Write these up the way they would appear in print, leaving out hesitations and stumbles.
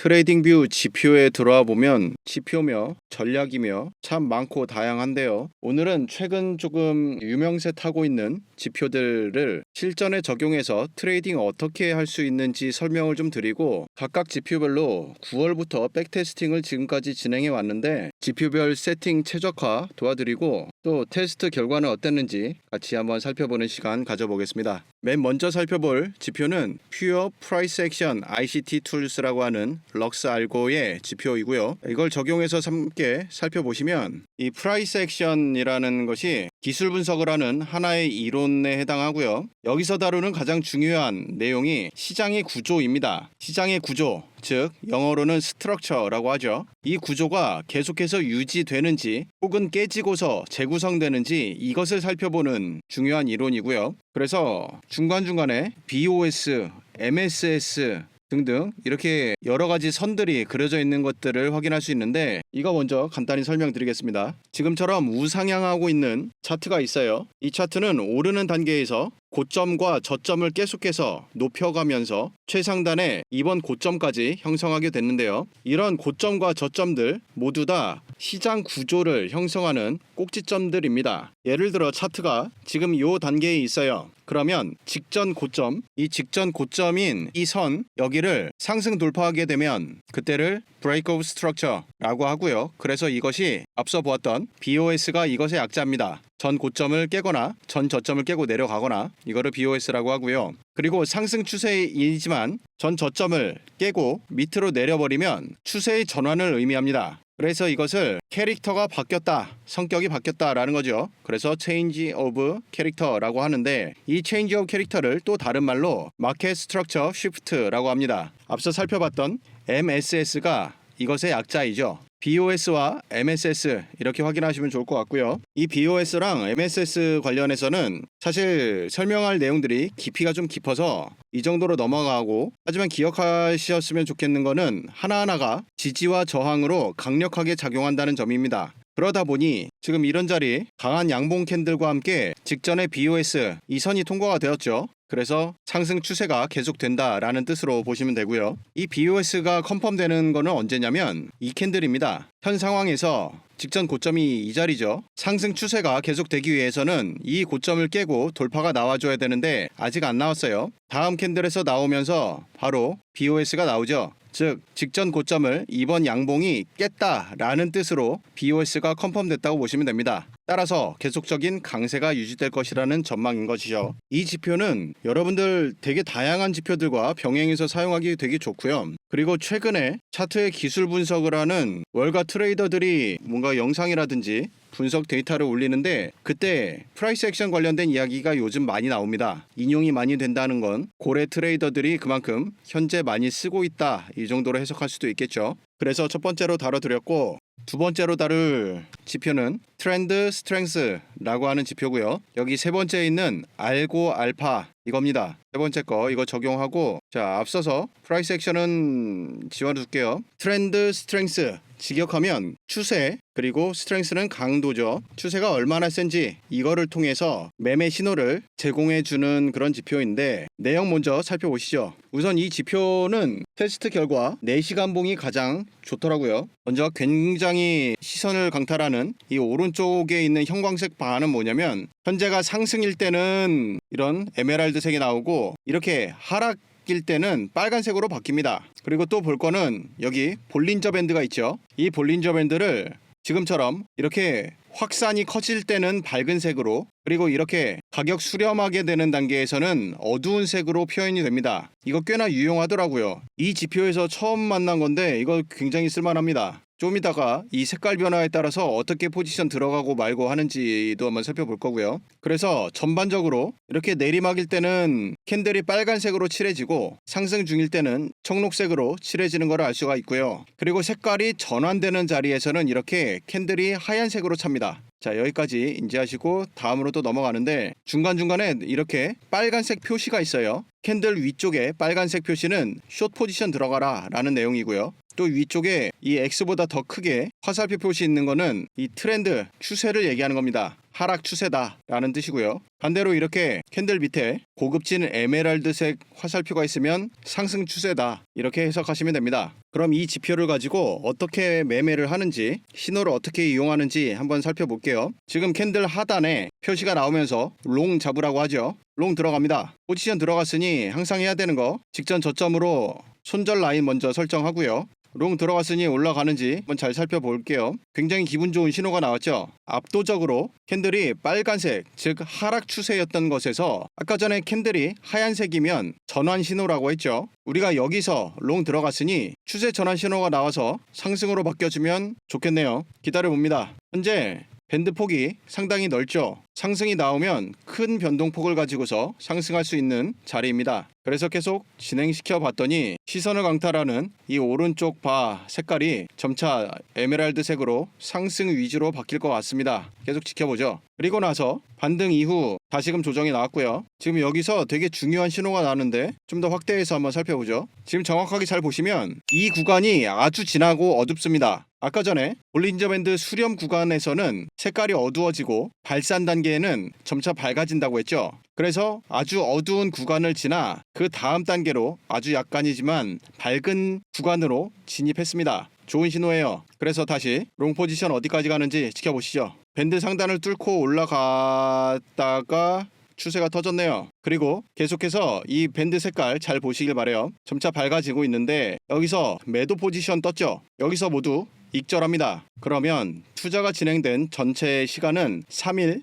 트레이딩뷰 지표에 들어와 보면 지표며 전략이며 참 많고 다양한데요. 오늘은 최근 조금 유명세 타고 있는 지표들을 실전에 적용해서 트레이딩 어떻게 할 수 있는지 설명을 좀 드리고, 각각 지표별로 9월부터 백테스팅을 지금까지 진행해 왔는데 지표별 세팅 최적화 도와드리고, 또 테스트 결과는 어땠는지 같이 한번 살펴보는 시간 가져보겠습니다. 맨 먼저 살펴볼 지표는 퓨어 프라이스 액션 ICT 툴스라고 하는 럭스 알고의 지표이고요. 이걸 적용해서 함께 살펴보시면, 이 프라이스 액션이라는 것이 기술 분석을 하는 하나의 이론에 해당하고요. 여기서 다루는 가장 중요한 내용이 시장의 구조입니다. 시장의 구조, 즉 영어로는 스트럭처라고 하죠. 이 구조가 계속해서 유지되는지 혹은 깨지고서 재구성되는지, 이것을 살펴보는 중요한 이론이고요. 그래서 중간중간에 BOS, MSS 등등 이렇게 여러 가지 선들이 그려져 있는 것들을 확인할 수 있는데, 이거 먼저 간단히 설명드리겠습니다. 지금처럼 우상향하고 있는 차트가 있어요. 이 차트는 오르는 단계에서 고점과 저점을 계속해서 높여가면서 최상단의 이번 고점까지 형성하게 됐는데요. 이런 고점과 저점들 모두 다 시장 구조를 형성하는 꼭지점들입니다. 예를 들어 차트가 지금 이 단계에 있어요. 그러면 직전 고점, 이 직전 고점인 이 선, 여기를 상승 돌파하게 되면 그때를 브레이크아웃 스트럭처라고 하고요. 그래서 이것이 앞서 보았던 BOS가 이것의 약자입니다. 전 고점을 깨거나 전 저점을 깨고 내려가거나, 이거를 BOS라고 하고요. 그리고 상승 추세이지만 전 저점을 깨고 밑으로 내려버리면 추세의 전환을 의미합니다. 그래서 이것을 캐릭터가 바뀌었다, 성격이 바뀌었다라는 거죠. 그래서 change of character라고 하는데, 이 change of character를 또 다른 말로 market structure shift라고 합니다. 앞서 살펴봤던 MSS가 이것의 약자이죠. BOS와 MSS 이렇게 확인하시면 좋을 것 같고요. 이 BOS랑 MSS 관련해서는 사실 설명할 내용들이 깊이가 좀 깊어서 이 정도로 넘어가고, 하지만 기억하셨으면 좋겠는 거는 하나하나가 지지와 저항으로 강력하게 작용한다는 점입니다. 그러다 보니 지금 이런 자리 강한 양봉 캔들과 함께 직전에 BOS 이 선이 통과가 되었죠. 그래서 상승 추세가 계속된다라는 뜻으로 보시면 되고요. 이 BOS가 컨펌되는 거는 언제냐면 이 캔들입니다. 현 상황에서 직전 고점이 이 자리죠. 상승 추세가 계속되기 위해서는 이 고점을 깨고 돌파가 나와줘야 되는데 아직 안 나왔어요. 다음 캔들에서 나오면서 바로 BOS가 나오죠. 즉 직전 고점을 이번 양봉이 깼다라는 뜻으로 BOS가 컨펌됐다고 보시면 됩니다. 따라서 계속적인 강세가 유지될 것이라는 전망인 것이죠. 이 지표는 여러분들 되게 다양한 지표들과 병행해서 사용하기 되게 좋고요. 그리고 최근에 차트의 기술 분석을 하는 월가 트레이더들이 뭔가 영상이라든지 분석 데이터를 올리는데, 그때 프라이스 액션 관련된 이야기가 요즘 많이 나옵니다. 인용이 많이 된다는 건 고래 트레이더들이 그만큼 현재 많이 쓰고 있다, 이 정도로 해석할 수도 있겠죠. 그래서 첫 번째로 다뤄드렸고, 두 번째로 다룰 지표는 트렌드 스트렝스라고 하는 지표고요. 여기 세 번째에 있는 알고 알파 이겁니다. 세 번째 거 이거 적용하고, 자 앞서서 프라이스 액션은 지워둘게요. 트렌드 스트렝스 직역하면 추세, 그리고 스트렝스는 강도죠. 추세가 얼마나 센지 이거를 통해서 매매 신호를 제공해주는 그런 지표인데, 내용 먼저 살펴보시죠. 우선 이 지표는 테스트 결과 4시간 봉이 가장 좋더라고요. 먼저 굉장히 시선을 강탈하는 이 오른쪽에 있는 형광색 바는 뭐냐면, 현재가 상승일 때는 이런 에메랄드색이 나오고, 이렇게 하락일 때는 빨간색으로 바뀝니다. 그리고 또 볼 거는 여기 볼린저 밴드가 있죠. 이 볼린저 밴드를 지금처럼 이렇게 확산이 커질 때는 밝은 색으로, 그리고 이렇게 가격 수렴하게 되는 단계에서는 어두운 색으로 표현이 됩니다. 이거 꽤나 유용하더라고요. 이 지표에서 처음 만난 건데 이거 굉장히 쓸만합니다. 좀 이따가 이 색깔 변화에 따라서 어떻게 포지션 들어가고 말고 하는지도 한번 살펴볼 거고요. 그래서 전반적으로 이렇게 내리막일 때는 캔들이 빨간색으로 칠해지고, 상승 중일 때는 청록색으로 칠해지는 걸 알 수가 있고요. 그리고 색깔이 전환되는 자리에서는 이렇게 캔들이 하얀색으로 찹니다. 자, 여기까지 인지하시고 다음으로 또 넘어가는데, 중간중간에 이렇게 빨간색 표시가 있어요. 캔들 위쪽에 빨간색 표시는 숏 포지션 들어가라 라는 내용이고요. 또 위쪽에 이 X보다 더 크게 화살표 표시 있는 거는 이 트렌드, 추세를 얘기하는 겁니다. 하락 추세다라는 뜻이고요. 반대로 이렇게 캔들 밑에 고급진 에메랄드색 화살표가 있으면 상승 추세다, 이렇게 해석하시면 됩니다. 그럼 이 지표를 가지고 어떻게 매매를 하는지, 신호를 어떻게 이용하는지 한번 살펴볼게요. 지금 캔들 하단에 표시가 나오면서 롱 잡으라고 하죠. 롱 들어갑니다. 포지션 들어갔으니 항상 해야 되는 거, 직전 저점으로 손절 라인 먼저 설정하고요. 롱 들어갔으니 올라가는지 한번 잘 살펴볼게요. 굉장히 기분 좋은 신호가 나왔죠. 압도적으로 캔들이 빨간색, 즉 하락 추세였던 것에서 아까 전에 캔들이 하얀색이면 전환 신호라고 했죠. 우리가 여기서 롱 들어갔으니 추세 전환 신호가 나와서 상승으로 바뀌어주면 좋겠네요. 기다려봅니다. 현재 밴드 폭이 상당히 넓죠. 상승이 나오면 큰 변동폭을 가지고서 상승할 수 있는 자리입니다. 그래서 계속 진행시켜 봤더니 시선을 강탈하는 이 오른쪽 바 색깔이 점차 에메랄드색으로 상승 위주로 바뀔 것 같습니다. 계속 지켜보죠. 그리고 나서 반등 이후 다시금 조정이 나왔고요. 지금 여기서 되게 중요한 신호가 나는데 좀 더 확대해서 한번 살펴보죠. 지금 정확하게 잘 보시면 이 구간이 아주 진하고 어둡습니다. 아까 전에 볼린저 밴드 수렴 구간에서는 색깔이 어두워지고 발산 단계에는 점차 밝아진다고 했죠. 그래서 아주 어두운 구간을 지나 그 다음 단계로 아주 약간이지만 밝은 구간으로 진입했습니다. 좋은 신호예요. 그래서 다시 롱 포지션 어디까지 가는지 지켜보시죠. 밴드 상단을 뚫고 올라갔다가 추세가 터졌네요. 그리고 계속해서 이 밴드 색깔 잘 보시길 바래요. 점차 밝아지고 있는데 여기서 매도 포지션 떴죠. 여기서 모두 익절합니다. 그러면 투자가 진행된 전체 시간은 3일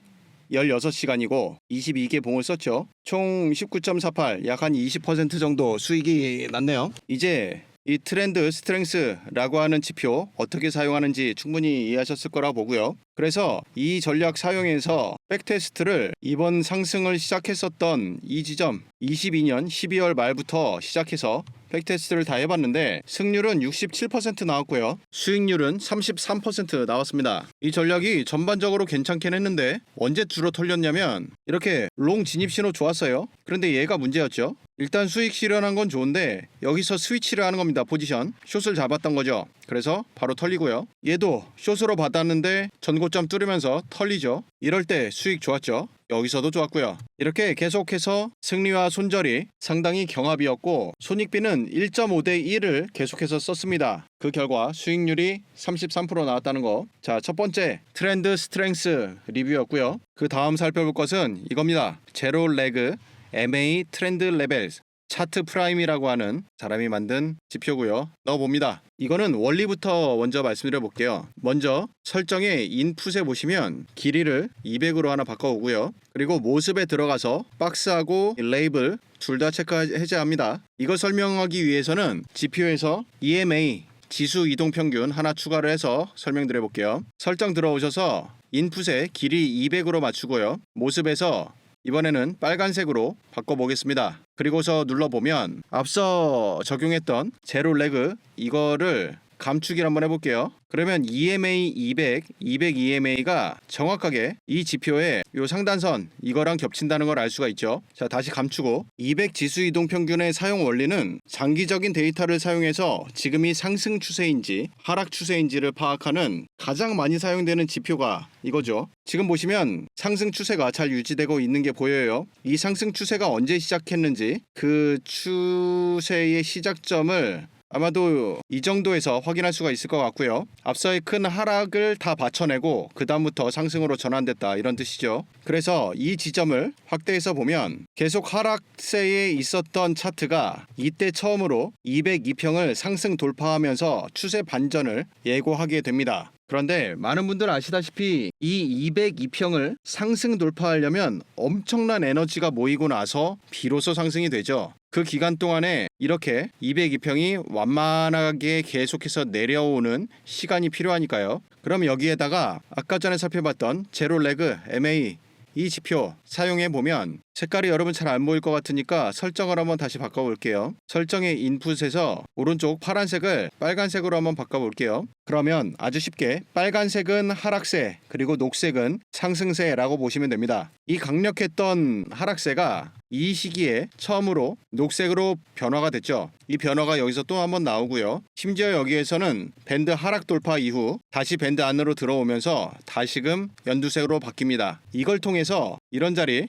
16시간이고 22개 봉을 썼죠. 총 19.48, 약 한 20% 정도 수익이 났네요. 이제 이 트렌드 스트렝스라고 하는 지표 어떻게 사용하는지 충분히 이해하셨을 거라 보고요. 그래서 이 전략 사용해서 백테스트를 이번 상승을 시작했었던 이 지점 22년 12월 말부터 시작해서 백테스트를 다 해봤는데 승률은 67% 나왔고요. 수익률은 33% 나왔습니다. 이 전략이 전반적으로 괜찮긴 했는데 언제 줄어 털렸냐면 이렇게 롱 진입 신호 좋았어요. 그런데 얘가 문제였죠. 일단 수익 실현한 건 좋은데 여기서 스위치를 하는 겁니다. 포지션 숏을 잡았던 거죠. 그래서 바로 털리고요. 얘도 숏으로 받았는데 전고점 뚫으면서 털리죠. 이럴 때 수익 좋았죠. 여기서도 좋았고요. 이렇게 계속해서 승리와 손절이 상당히 경합이었고 손익비는 1.5대 1을 계속해서 썼습니다. 그 결과 수익률이 33% 나왔다는 거. 자, 첫 번째 트렌드 스트렝스 리뷰였고요. 그 다음 살펴볼 것은 이겁니다. 제로 레그 MA 트렌드 레벨 차트 프라임이라고 하는 사람이 만든 지표고요. 넣어봅니다. 이거는 원리부터 먼저 말씀드려 볼게요. 먼저 설정에 인풋에 보시면 길이를 200으로 하나 바꿔오고요. 그리고 모습에 들어가서 박스하고 레이블 둘 다 체크 해제합니다. 이거 설명하기 위해서는 지표에서 EMA 지수 이동평균 하나 추가를 해서 설명드려 볼게요. 설정 들어오셔서 인풋에 길이 200으로 맞추고요. 모습에서 이번에는 빨간색으로 바꿔보겠습니다. 그리고서 눌러보면 앞서 적용했던 제로 레그 이거를 감추기를 한번 해볼게요. 그러면 EMA 200, 200 EMA가 정확하게 이 지표의 요 상단선 이거랑 겹친다는 걸 알 수가 있죠. 자, 다시 감추고 200 지수 이동 평균의 사용 원리는 장기적인 데이터를 사용해서 지금이 상승 추세인지 하락 추세인지를 파악하는 가장 많이 사용되는 지표가 이거죠. 지금 보시면 상승 추세가 잘 유지되고 있는 게 보여요. 이 상승 추세가 언제 시작했는지 그 추세의 시작점을 아마도 이 정도에서 확인할 수가 있을 것 같고요. 앞서의 큰 하락을 다 받쳐내고 그 다음부터 상승으로 전환됐다, 이런 뜻이죠. 그래서 이 지점을 확대해서 보면 계속 하락세에 있었던 차트가 이때 처음으로 202평을 상승 돌파하면서 추세 반전을 예고하게 됩니다. 그런데 많은 분들 아시다시피 이 202평을 상승 돌파하려면 엄청난 에너지가 모이고 나서 비로소 상승이 되죠. 그 기간 동안에 이렇게 202평이 완만하게 계속해서 내려오는 시간이 필요하니까요. 그럼 여기에다가 아까 전에 살펴봤던 제로 레그 MA 이 지표 사용해 보면 색깔이 여러분 잘 안 보일 것 같으니까 설정을 한번 다시 바꿔볼게요. 설정의 인풋에서 오른쪽 파란색을 빨간색으로 한번 바꿔볼게요. 그러면 아주 쉽게 빨간색은 하락세 그리고 녹색은 상승세라고 보시면 됩니다. 이 강력했던 하락세가 이 시기에 처음으로 녹색으로 변화가 됐죠. 이 변화가 여기서 또 한번 나오고요. 심지어 여기에서는 밴드 하락 돌파 이후 다시 밴드 안으로 들어오면서 다시금 연두색으로 바뀝니다. 이걸 통해서 이런 자리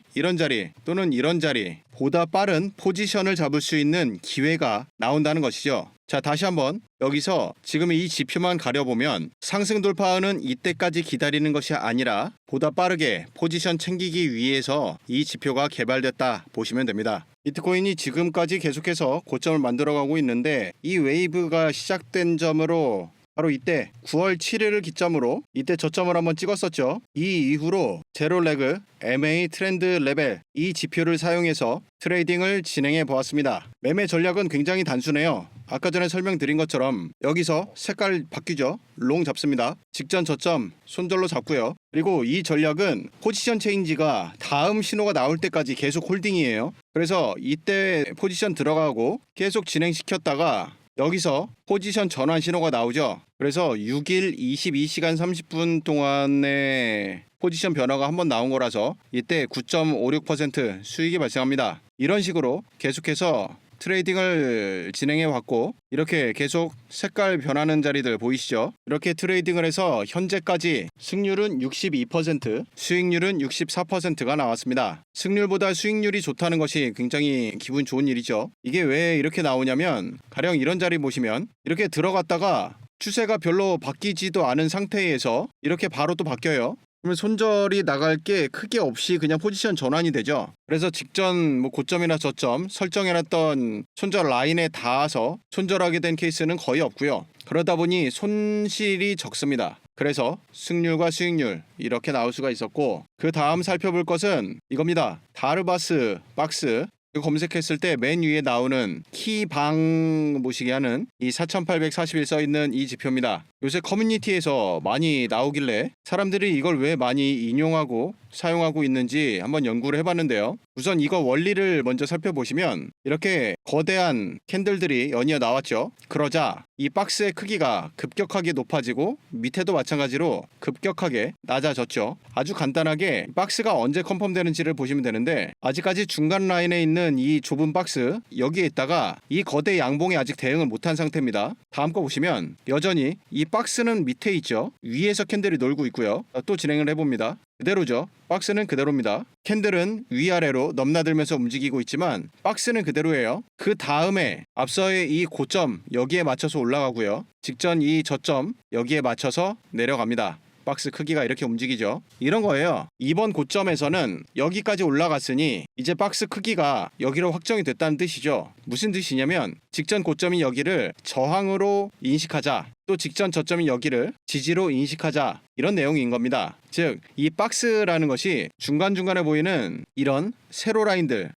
또는 이런 자리 보다 빠른 포지션을 잡을 수 있는 기회가 나온다는 것이죠. 자, 다시 한번 여기서 지금 이 지표만 가려보면 상승 돌파는 이때까지 기다리는 것이 아니라 보다 빠르게 포지션 챙기기 위해서 이 지표가 개발됐다 보시면 됩니다. 비트코인이 지금까지 계속해서 고점을 만들어가고 있는데 이 웨이브가 시작된 점으로 바로 이때 9월 7일을 기점으로 이때 저점을 한번 찍었었죠. 이 이후로 제로 레그, MA 트렌드 레벨 이 지표를 사용해서 트레이딩을 진행해 보았습니다. 매매 전략은 굉장히 단순해요. 아까 전에 설명드린 것처럼 여기서 색깔 바뀌죠. 롱 잡습니다. 직전 저점 손절로 잡고요. 그리고 이 전략은 포지션 체인지가 다음 신호가 나올 때까지 계속 홀딩이에요. 그래서 이때 포지션 들어가고 계속 진행시켰다가 여기서 포지션 전환 신호가 나오죠. 그래서 6일 22시간 30분 동안의 포지션 변화가 한번 나온 거라서 이때 9.56% 수익이 발생합니다. 이런 식으로 계속해서 트레이딩을 진행해 왔고 이렇게 계속 색깔 변하는 자리들 보이시죠? 이렇게 트레이딩을 해서 현재까지 승률은 62%, 수익률은 64%가 나왔습니다. 승률보다 수익률이 좋다는 것이 굉장히 기분 좋은 일이죠. 이게 왜 이렇게 나오냐면 가령 이런 자리 보시면 이렇게 들어갔다가 추세가 별로 바뀌지도 않은 상태에서 이렇게 바로 또 바뀌어요. 그러면 손절이 나갈 게 크게 없이 그냥 포지션 전환이 되죠. 그래서 직전 고점이나 저점 설정해놨던 손절 라인에 닿아서 손절하게 된 케이스는 거의 없고요. 그러다 보니 손실이 적습니다. 그래서 승률과 수익률 이렇게 나올 수가 있었고 그 다음 살펴볼 것은 이겁니다. 다르바스 박스 검색했을 때 맨 위에 나오는 키방 보시게 하는 이 4841 써있는 이 지표입니다. 요새 커뮤니티에서 많이 나오길래 사람들이 이걸 왜 많이 인용하고 사용하고 있는지 한번 연구를 해봤는데요. 우선 이거 원리를 먼저 살펴보시면 이렇게 거대한 캔들들이 연이어 나왔죠. 그러자 이 박스의 크기가 급격하게 높아지고 밑에도 마찬가지로 급격하게 낮아졌죠. 아주 간단하게 박스가 언제 컨펌되는지를 보시면 되는데 아직까지 중간 라인에 있는 이 좁은 박스 여기에 있다가 이 거대 양봉에 아직 대응을 못한 상태입니다. 다음 거 보시면 여전히 이 박스는 밑에 있죠. 위에서 캔들이 놀고 있고요. 또 진행을 해봅니다. 그대로죠. 박스는 그대로입니다. 캔들은 위아래로 넘나들면서 움직이고 있지만 박스는 그대로예요. 그 다음에 앞서의 이 고점 여기에 맞춰서 올라가고요. 직전 이 저점 여기에 맞춰서 내려갑니다. 박스 크기가 이렇게 움직이죠. 이런 거예요. 이번 고점에서는 여기까지 올라갔으니 이제 박스 크기가 여기로 확정이 됐다는 뜻이죠. 무슨 뜻이냐면 직전 고점인 여기를 저항으로 인식하자, 또 직전 저점인 여기를 지지로 인식하자, 이런 내용인 겁니다. 즉 이 박스라는 것이 중간중간에 보이는 이런 세로 라인들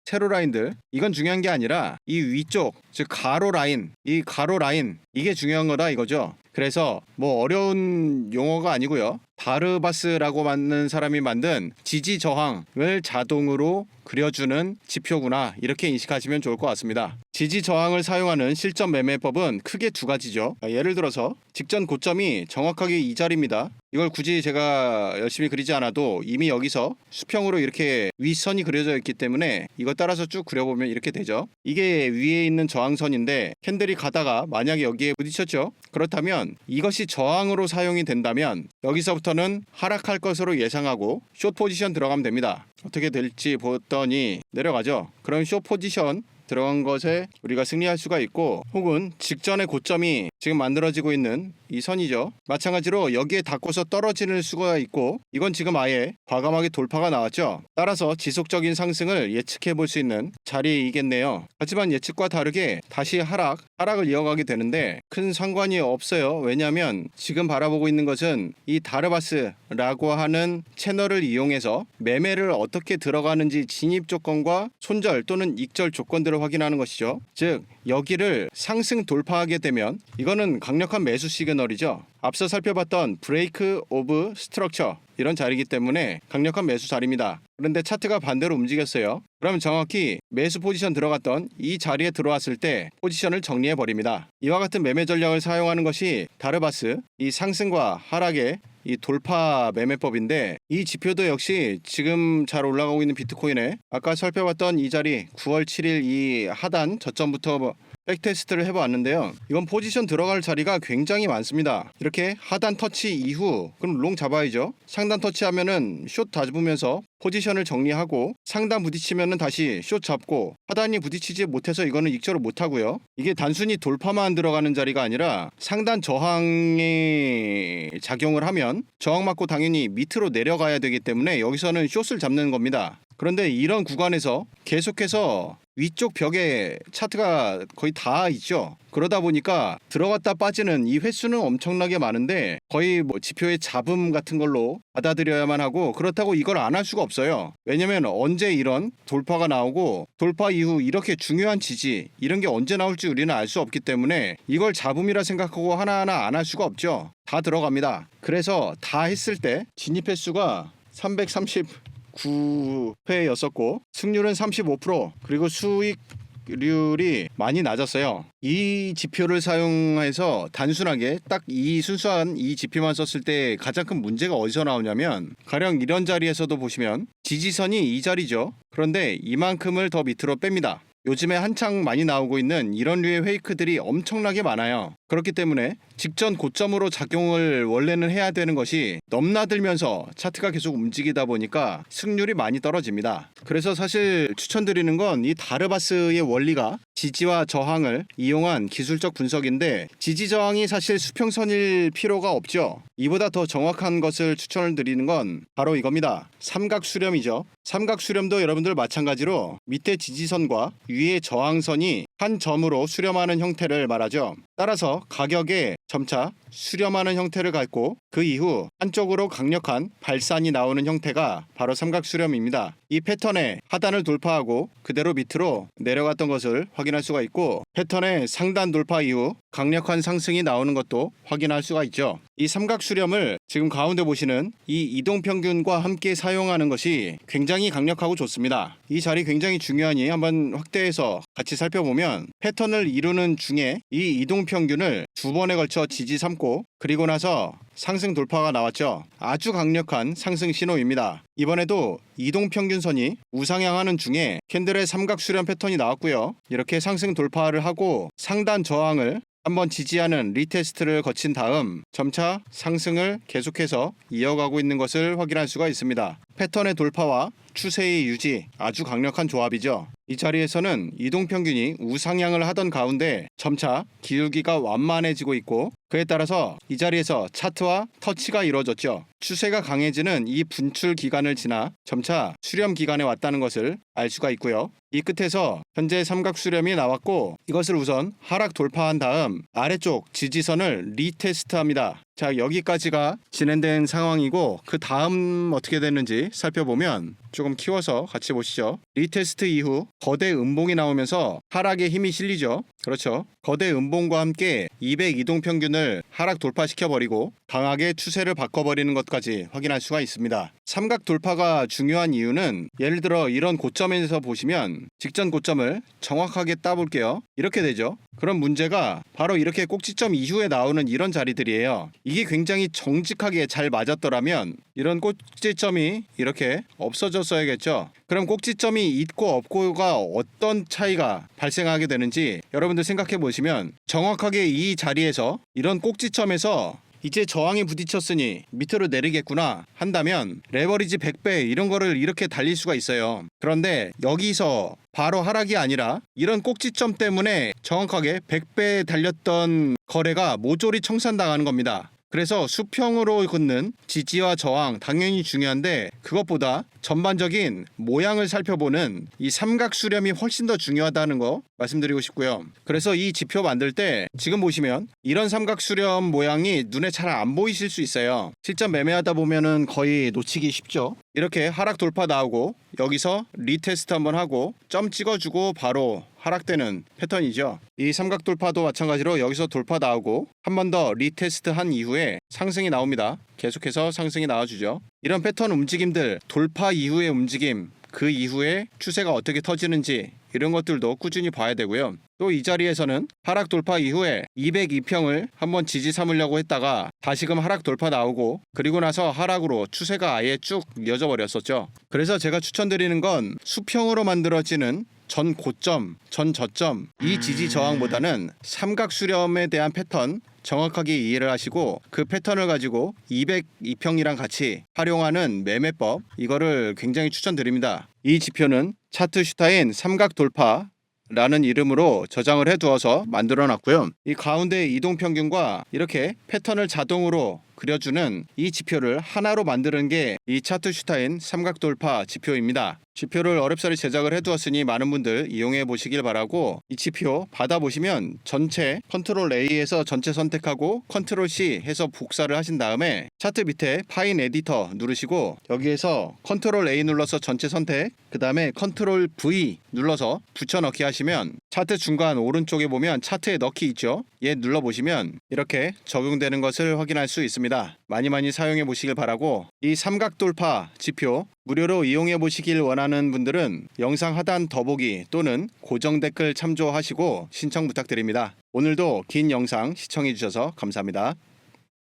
이건 중요한 게 아니라 이 위쪽 즉 가로 라인, 이 가로 라인 이게 중요한 거다 이거죠. 그래서 어려운 용어가 아니고요. 다르바스라고 만든 사람이 만든 지지 저항을 자동으로 그려주는 지표구나 이렇게 인식하시면 좋을 것 같습니다. 지지 저항을 사용하는 실전 매매법은 크게 두 가지죠. 예를 들어서 직전 고점이 정확하게 이 자리입니다. 이걸 굳이 제가 열심히 그리지 않아도 이미 여기서 수평으로 이렇게 윗선이 그려져 있기 때문에 이거 따라서 쭉 그려보면 이렇게 되죠. 이게 위에 있는 저항선인데 캔들이 가다가 만약에 여기에 부딪혔죠. 그렇다면 이것이 저항으로 사용이 된다면 여기서부터는 하락할 것으로 예상하고 숏 포지션 들어가면 됩니다. 어떻게 될지 보더니 내려가죠. 그럼 숏 포지션 들어간 것에 우리가 승리할 수가 있고 혹은 직전의 고점이 지금 만들어지고 있는 이 선이죠. 마찬가지로 여기에 닿고서 떨어지는 수가 있고 이건 지금 아예 과감하게 돌파가 나왔죠. 따라서 지속적인 상승을 예측해 볼 수 있는 자리이겠네요. 하지만 예측과 다르게 다시 하락을 이어가게 되는데 큰 상관이 없어요. 왜냐하면 지금 바라보고 있는 것은 이 다르바스라고 하는 채널을 이용해서 매매를 어떻게 들어가는지 진입 조건과 손절 또는 익절 조건들을 확인하는 것이죠. 즉 여기를 상승 돌파하게 되면 이거는 강력한 매수 시그널이죠. 앞서 살펴봤던 브레이크 오브 스트럭처 이런 자리이기 때문에 강력한 매수 자리입니다. 그런데 차트가 반대로 움직였어요. 그러면 정확히 매수 포지션 들어갔던 이 자리에 들어왔을 때 포지션을 정리해 버립니다. 이와 같은 매매 전략을 사용하는 것이 다르바스 이 상승과 하락의 이 돌파 매매법인데, 이 지표도 역시 지금 잘 올라가고 있는 비트코인에 아까 살펴봤던 이 자리 9월 7일 이 하단 저점부터 백테스트를 해봤는데요. 이건 포지션 들어갈 자리가 굉장히 많습니다. 이렇게 하단 터치 이후 그럼 롱 잡아야죠. 상단 터치하면은 숏 잡으면서 포지션을 정리하고, 상단 부딪히면은 다시 숏 잡고, 하단이 부딪히지 못해서 이거는 익절을 못하고요. 이게 단순히 돌파만 들어가는 자리가 아니라 상단 저항에 작용을 하면 저항 맞고 당연히 밑으로 내려가야 되기 때문에 여기서는 숏을 잡는 겁니다. 그런데 이런 구간에서 계속해서 위쪽 벽에 차트가 거의 다 있죠. 그러다 보니까 들어갔다 빠지는 이 횟수는 엄청나게 많은데 거의 뭐 지표의 잡음 같은 걸로 받아들여야만 하고, 그렇다고 이걸 안 할 수가 없어요. 왜냐면 언제 이런 돌파가 나오고 돌파 이후 이렇게 중요한 지지 이런 게 언제 나올지 우리는 알 수 없기 때문에 이걸 잡음이라 생각하고 하나하나 안 할 수가 없죠. 다 들어갑니다. 그래서 다 했을 때 진입 횟수가 339회였었고 승률은 35%, 그리고 수익률이 많이 낮았어요. 이 지표를 사용해서 단순하게 딱 이 순수한 이 지표만 썼을 때 가장 큰 문제가 어디서 나오냐면, 가령 이런 자리에서도 보시면 지지선이 이 자리죠. 그런데 이만큼을 더 밑으로 뺍니다. 요즘에 한창 많이 나오고 있는 이런 류의 페이크들이 엄청나게 많아요. 그렇기 때문에 직전 고점으로 작용을 원래는 해야 되는 것이 넘나들면서 차트가 계속 움직이다 보니까 승률이 많이 떨어집니다. 그래서 사실 추천드리는 건 이 다르바스의 원리가 지지와 저항을 이용한 기술적 분석인데, 지지 저항이 사실 수평선일 필요가 없죠. 이보다 더 정확한 것을 추천을 드리는 건 바로 이겁니다. 삼각수렴이죠. 삼각수렴도 여러분들 마찬가지로 밑에 지지선과 위에 저항선이 한 점으로 수렴하는 형태를 말하죠. 따라서 가격에 점차 수렴하는 형태를 갖고 그 이후 한쪽으로 강력한 발산이 나오는 형태가 바로 삼각수렴입니다. 이 패턴의 하단을 돌파하고 그대로 밑으로 내려갔던 것을 확인할 수가 있고, 패턴의 상단 돌파 이후 강력한 상승이 나오는 것도 확인할 수가 있죠. 이 삼각수렴을 지금 가운데 보시는 이 이동평균과 함께 사용하는 것이 굉장히 강력하고 좋습니다. 이 자리 굉장히 중요하니 한번 확대해서 같이 살펴보면, 패턴을 이루는 중에 이 이동평균을 두 번에 걸쳐 지지 삼고 그리고 나서 상승 돌파가 나왔죠. 아주 강력한 상승 신호입니다. 이번에도 이동평균선이 우상향하는 중에 캔들의 삼각수렴 패턴이 나왔고요. 이렇게 상승 돌파를 하고 상단 저항을 한번 지지하는 리테스트를 거친 다음 점차 상승을 계속해서 이어가고 있는 것을 확인할 수가 있습니다. 패턴의 돌파와 추세의 유지, 아주 강력한 조합이죠. 이 자리에서는 이동평균이 우상향을 하던 가운데 점차 기울기가 완만해지고 있고, 그에 따라서 이 자리에서 차트와 터치가 이루어졌죠. 추세가 강해지는 이 분출 기간을 지나 점차 수렴 기간에 왔다는 것을 알 수가 있고요. 이 끝에서 현재 삼각수렴이 나왔고, 이것을 우선 하락 돌파한 다음 아래쪽 지지선을 리테스트합니다. 자, 여기까지가 진행된 상황이고, 그 다음 어떻게 됐는지 살펴보면 조금 키워서 같이 보시죠. 리테스트 이후 거대 음봉이 나오면서 하락에 힘이 실리죠. 그렇죠. 거대 음봉과 함께 200 이동평균을 하락 돌파시켜버리고 강하게 추세를 바꿔버리는 것까지 확인할 수가 있습니다. 삼각 돌파가 중요한 이유는, 예를 들어 이런 고점에서 보시면 직전 고점을 정확하게 따볼게요. 이렇게 되죠. 그런 문제가 바로 이렇게 꼭지점 이후에 나오는 이런 자리들이에요. 이게 굉장히 정직하게 잘 맞았더라면 이런 꼭지점이 이렇게 없어졌어야겠죠. 그럼 꼭지점이 있고 없고가 어떤 차이가 발생하게 되는지 여러분들 생각해 보시면, 정확하게 이 자리에서 이런 꼭지점에서 이제 저항에 부딪혔으니 밑으로 내리겠구나 한다면 레버리지 100배 이런 거를 이렇게 달릴 수가 있어요. 그런데 여기서 바로 하락이 아니라 이런 꼭지점 때문에 정확하게 100배 달렸던 거래가 모조리 청산당하는 겁니다. 그래서 수평으로 긋는 지지와 저항 당연히 중요한데, 그것보다 전반적인 모양을 살펴보는 이 삼각수렴이 훨씬 더 중요하다는 거 말씀드리고 싶고요. 그래서 이 지표 만들 때 지금 보시면 이런 삼각수렴 모양이 눈에 잘 안 보이실 수 있어요. 실전 매매하다 보면은 거의 놓치기 쉽죠. 이렇게 하락 돌파 나오고 여기서 리테스트 한번 하고 점 찍어주고 바로 하락되는 패턴이죠. 이 삼각 돌파도 마찬가지로 여기서 돌파 나오고 한 번 더 리테스트 한 이후에 상승이 나옵니다. 계속해서 상승이 나와주죠. 이런 패턴 움직임들, 돌파 이후의 움직임, 그 이후에 추세가 어떻게 터지는지 이런 것들도 꾸준히 봐야 되고요. 또 이 자리에서는 하락 돌파 이후에 202평을 한번 지지 삼으려고 했다가 다시금 하락 돌파 나오고 그리고 나서 하락으로 추세가 아예 쭉 이어져 버렸었죠. 그래서 제가 추천드리는 건 수평으로 만들어지는 전 고점, 전 저점 이 지지 저항보다는 삼각 수렴에 대한 패턴 정확하게 이해를 하시고 그 패턴을 가지고 202평이랑 같이 활용하는 매매법 이거를 굉장히 추천드립니다. 이 지표는 차트슈타인 삼각 돌파라는 이름으로 저장을 해두어서 만들어 놨고요. 이 가운데 이동평균과 이렇게 패턴을 자동으로 그려주는 이 지표를 하나로 만드는 게 이 차트슈타인 삼각돌파 지표입니다. 지표를 어렵사리 제작을 해두었으니 많은 분들 이용해 보시길 바라고 이 지표 받아보시면 전체 컨트롤 A에서 전체 선택하고 컨트롤 C 해서 복사를 하신 다음에 차트 밑에 파인 에디터 누르시고 여기에서 컨트롤 A 눌러서 전체 선택 그 다음에 컨트롤 V 눌러서 붙여넣기 하시면 차트 중간 오른쪽에 보면 차트에 넣기 있죠. 얘 눌러보시면 이렇게 적용되는 것을 확인할 수 있습니다. 많이 사용해 보시길 바라고 이 삼각돌파 지표 무료로 이용해 보시길 원하는 분들은 영상 하단 더보기 또는 고정 댓글 참조하시고 신청 부탁드립니다. 오늘도 긴 영상 시청해 주셔서 감사합니다.